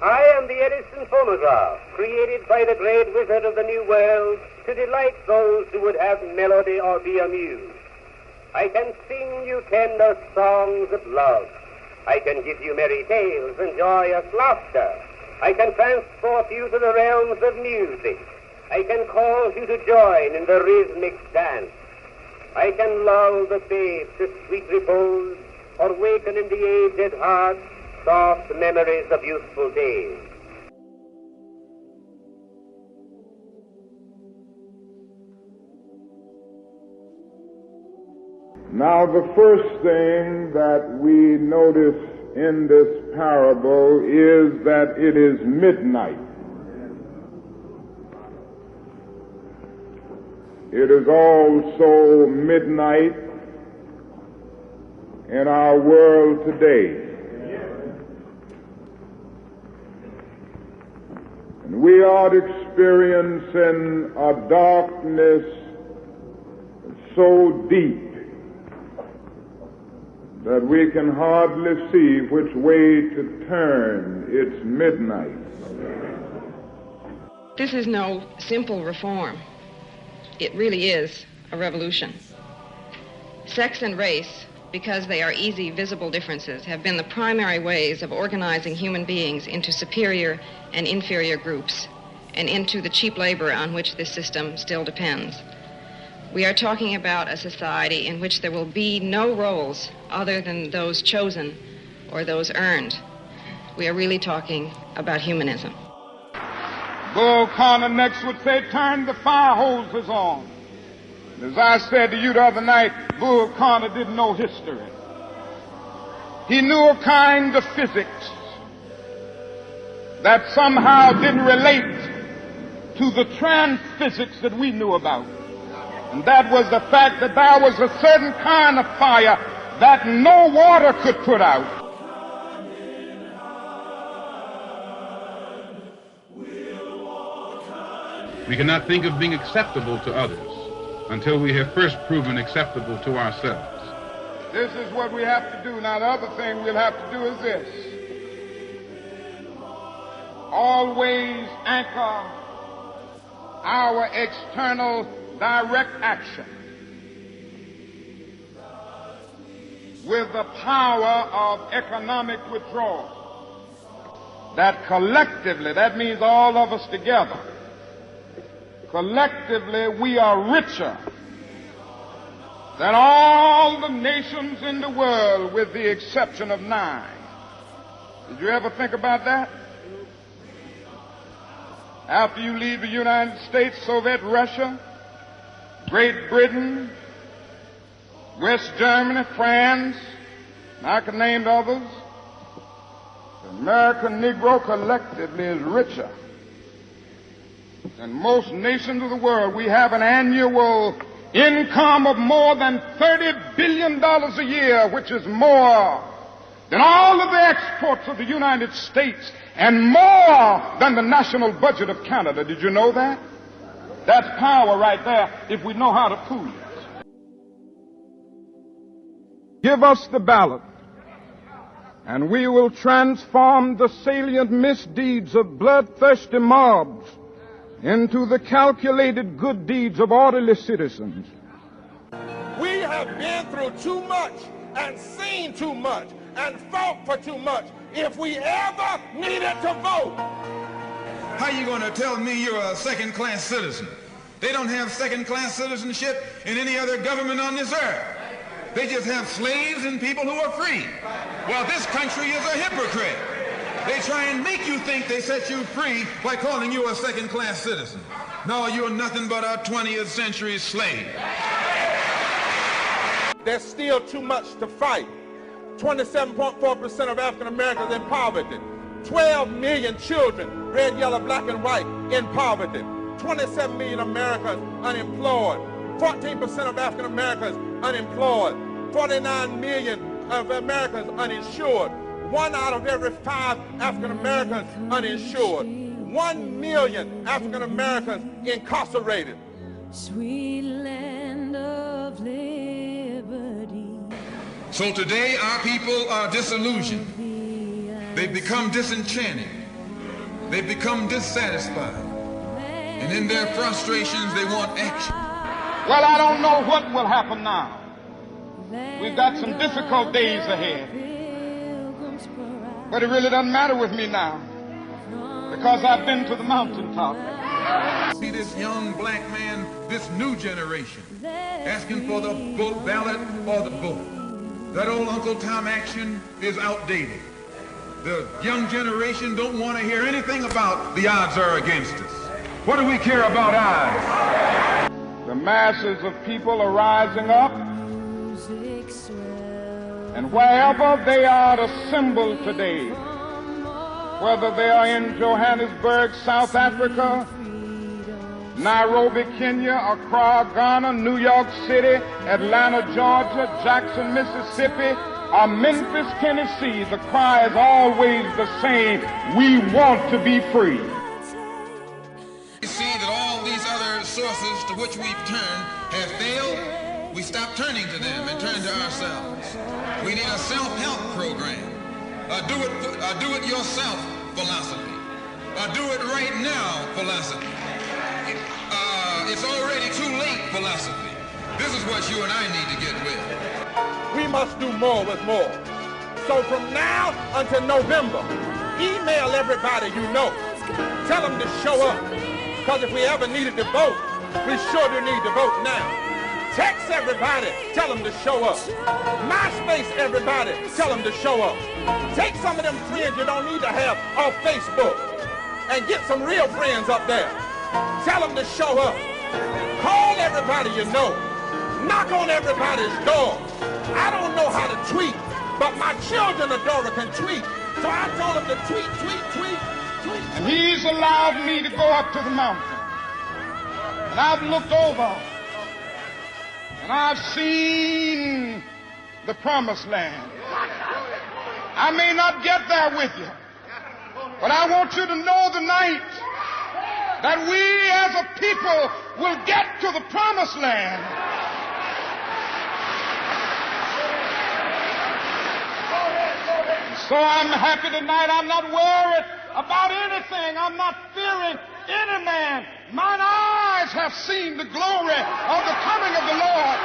I am the Edison phonograph, created by the great wizard of the New World to delight those who would have melody or be amused. I can sing you tender songs of love. I can give you merry tales and joyous laughter. I can transport you to the realms of music. I can cause you to join in the rhythmic dance. I can lull the babe to sweet repose, or waken in the aged heart soft memories of youthful days. Now, the first thing that we notice in this parable is that it is midnight. It is also midnight in our world today. And we are experiencing a darkness so deep that we can hardly see which way to turn. It's midnight. This is no simple reform. It really is a revolution. Sex and race, because they are easy, visible differences, have been the primary ways of organizing human beings into superior and inferior groups, and into the cheap labor on which this system still depends. We are talking about a society in which there will be no roles other than those chosen or those earned. We are really talking about humanism. Bull Connor next would say, turn the fire hoses on. As I said to you the other night, Bull Connor didn't know history. He knew a kind of physics that somehow didn't relate to the trans-physics that we knew about. And that was the fact that there was a certain kind of fire that no water could put out. We cannot think of being acceptable to others until we have first proven acceptable to ourselves. This is what we have to do. Now, the other thing we'll have to do is this. Always anchor our external direct action with the power of economic withdrawal. That collectively, that means all of us together, collectively we are richer than all the nations in the world with the exception of 9. Did you ever think about that? After you leave the United States, Soviet Russia, Great Britain, West Germany, France, and I can name others, the American Negro collectively is richer than most nations of the world. We have an annual income of more than $30 billion a year, which is more than all of the exports of the United States and more than the national budget of Canada. Did you know that? That's power right there if we know how to pool it. Give us the ballot, and we will transform the salient misdeeds of bloodthirsty mobs into the calculated good deeds of orderly citizens. We have been through too much and seen too much and fought for too much if we ever needed to vote. How you going to tell me you're a second-class citizen? They don't have second-class citizenship in any other government on this earth. They just have slaves and people who are free. Well, this country is a hypocrite. They try and make you think they set you free by calling you a second-class citizen. No, you're nothing but a 20th century slave. There's still too much to fight. 27.4% of African Americans in poverty. 12 million children, red, yellow, black, and white, in poverty. 27 million Americans unemployed. 14% of African Americans unemployed. 49 million of Americans uninsured. 1 out of every 5 African Americans uninsured. 1 million African Americans incarcerated. Sweet land of liberty. So today our people are disillusioned. They've become disenchanted. They become dissatisfied. And in their frustrations, they want action. Well, I don't know what will happen now. We've got some difficult days ahead. But it really doesn't matter with me now, because I've been to the mountaintop. See this young black man, this new generation, asking for the ballot or the vote. That old Uncle Tom action is outdated. The young generation don't want to hear anything about the odds are against us. What do we care about odds? The masses of people are rising up, and wherever they are assembled today, whether they are in Johannesburg, South Africa, Nairobi, Kenya, Accra, Ghana, New York City, Atlanta, Georgia, Jackson, Mississippi, or Memphis, Tennessee, the cry is always the same: we want to be free. We see that all these other sources to which we've turned have failed. We stop turning to them and turn to ourselves. We need a self-help program, a do-it-yourself philosophy, a do-it-right-now philosophy. It's already too late philosophy. This is what you and I need to get with. We must do more with more. So from now until November, email everybody you know. Tell them to show up. Because if we ever needed to vote, we sure do need to vote now. Text everybody, tell them to show up. MySpace everybody, tell them to show up. Take some of them friends you don't need to have off Facebook and get some real friends up there. Tell them to show up. Call everybody you know. Knock on everybody's door. I don't know how to tweet, but my children Adora can tweet. So I told them to tweet. And he's allowed me to go up to the mountain. And I've looked over, and I've seen the promised land. I may not get there with you, but I want you to know tonight that we as a people will get to the promised land. So I'm happy tonight. I'm not worried about anything. I'm not fearing any man. Mine eyes have seen the glory of the coming of the Lord.